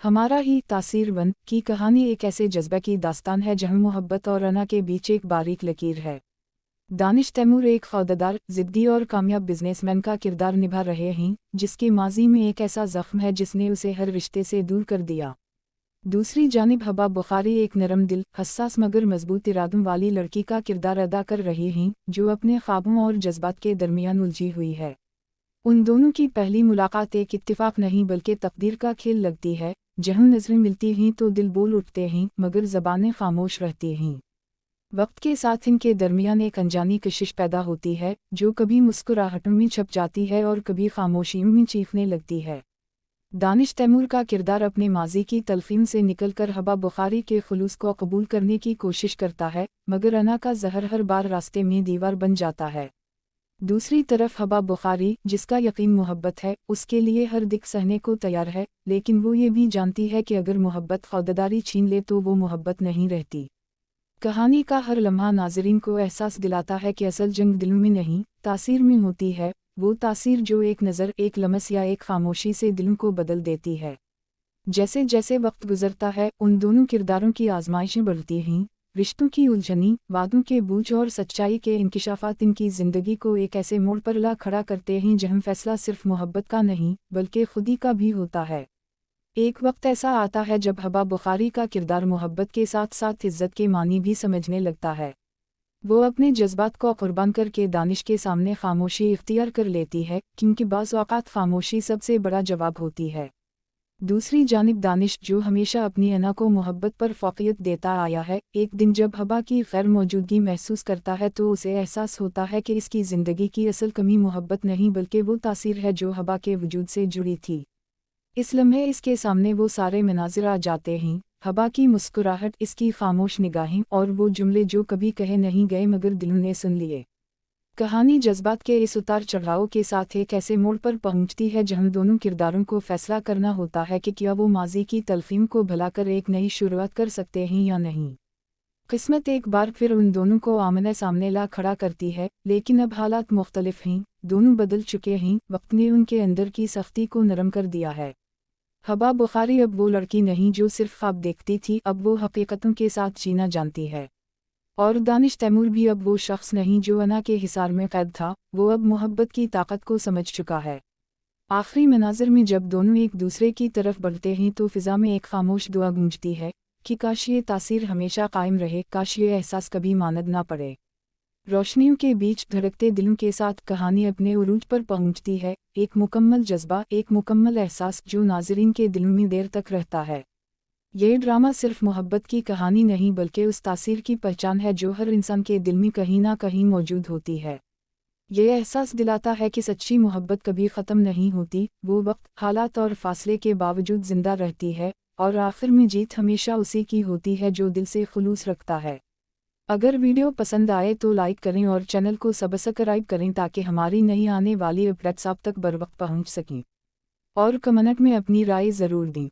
हमारा ही तासीरवंत की कहानी एक ऐसे जज्बे की दास्तान है जहाँ मोहब्बत और अना के बीच एक बारीक लकीर है। दानिश तैमूर एक खौदार, ज़िद्दी और कामयाब बिजनेसमैन का किरदार निभा रहे हैं, जिसके माजी में एक ऐसा ज़ख्म है जिसने उसे हर रिश्ते से दूर कर दिया। दूसरी जानिब हबा बुखारी एक नरम दिल, हसास मगर मजबूत इरादों वाली लड़की का किरदार अदा कर रही हैं, जो अपने ख्वाबों और जज्बात के दरमियान उलझी हुई है। उन दोनों की पहली मुलाकात एक इत्तिफाक नहीं बल्कि तकदीर का खेल लगती है, जहाँ नजरें मिलती हैं तो दिल बोल उठते हैं मगर ज़बानें खामोश रहती हैं। वक्त के साथ इनके दरमियान एक अनजानी कशिश पैदा होती है, जो कभी मुस्कुराहटों में छप जाती है और कभी खामोशियों में चीखने लगती है। दानिश तैमूर का किरदार अपने माजी की तलखीम से निकलकर हबा बुखारी के खुलूस को कबूल करने की कोशिश करता है, मगर अना का जहर हर बार रास्ते में दीवार बन जाता है। दूसरी तरफ हबा बुखारी, जिसका यकीन मोहब्बत है, उसके लिए हर दिक सहने को तैयार है, लेकिन वो ये भी जानती है कि अगर मोहब्बत खौदारी छीन ले तो वो मोहब्बत नहीं रहती। कहानी का हर लम्हा नाज़रीन को एहसास दिलाता है कि असल जंग दिलों में नहीं, तासीर में होती है, वो तासीर जो एक नज़र, एक लम्स या एक खामोशी से दिलों को बदल देती है। जैसे जैसे वक्त गुजरता है, उन दोनों किरदारों की आजमाइशें बढ़ती हैं, रिश्तों की उलझनी, वादों के बूझ और सच्चाई के इंकिशाफात इनकी ज़िंदगी को एक ऐसे मोड़ पर ला खड़ा करते हैं जहाँ फैसला सिर्फ मोहब्बत का नहीं, बल्कि खुदी का भी होता है। एक वक्त ऐसा आता है जब हबा बुखारी का किरदार मोहब्बत के साथ साथ इज़्ज़त के मानी भी समझने लगता है। वो अपने जज्बात को कुर्बान करके दानिश के सामने खामोशी इख्तियार कर लेती है, क्योंकि बाज़ औक़ात खामोशी सबसे बड़ा जवाब होती है। दूसरी जानिब दानिश, जो हमेशा अपनी अना को मोहब्बत पर फ़ौक़ियत देता आया है, एक दिन जब हबा की गैर मौजूदगी महसूस करता है तो उसे एहसास होता है कि इसकी ज़िंदगी की असल कमी मोहब्बत नहीं बल्कि वो तासीर है जो हबा के वजूद से जुड़ी थी। इस लम्हे इसके सामने वो सारे मनाज़िर आ जाते हैं, हबा की मुस्कुराहट, इसकी खामोश निगाहें और वो जुमले जो कभी कहे नहीं गए मगर दिलों ने सुन लिए। कहानी जज्बात के इस उतार चढ़ाव के साथ एक ऐसे मोड़ पर पहुंचती है जहां दोनों किरदारों को फैसला करना होता है कि क्या वो माजी की तलखीम को भुलाकर एक नई शुरुआत कर सकते हैं या नहीं। किस्मत एक बार फिर उन दोनों को आमने सामने ला खड़ा करती है, लेकिन अब हालात मुख्तलिफ हैं, दोनों बदल चुके हैं, वक्त ने उनके अंदर की सख्ती को नरम कर दिया है। हबा बुखारी अब वो लड़की नहीं जो सिर्फ ख्वाब देखती थी, अब वो हकीकतों के साथ जीना जानती है। और दानिश तैमूर भी अब वो शख्स नहीं जो अना के हिसार में कैद था, वो अब मोहब्बत की ताकत को समझ चुका है। आखिरी मनाज़िर में जब दोनों एक दूसरे की तरफ बढ़ते हैं तो फिज़ा में एक खामोश दुआ गूंजती है कि काश ये तासीर हमेशा कायम रहे, काश ये एहसास कभी मानद ना पड़े। रोशनियों के बीच धड़कते दिलों के साथ कहानी अपने उरूज पर पहुंचती है, एक मुकम्मल जज्बा, एक मुकम्मल एहसास जो नाज़रीन के दिलों में देर तक रहता है। ये ड्रामा सिर्फ मोहब्बत की कहानी नहीं बल्कि उस तासीर की पहचान है जो हर इंसान के दिल में कहीं ना कहीं मौजूद होती है। ये एहसास दिलाता है कि सच्ची मोहब्बत कभी ख़त्म नहीं होती, वो वक्त, हालात और फासले के बावजूद जिंदा रहती है, और आखिर में जीत हमेशा उसी की होती है जो दिल से खुलूस रखता है। अगर वीडियो पसंद आए तो लाइक करें और चैनल को सब्सक्राइब करें ताकि हमारी नई आने वाली अपडेट्स आप तक बर वक्त पहुँच सकें। और कमेंट में अपनी राय ज़रूर दें।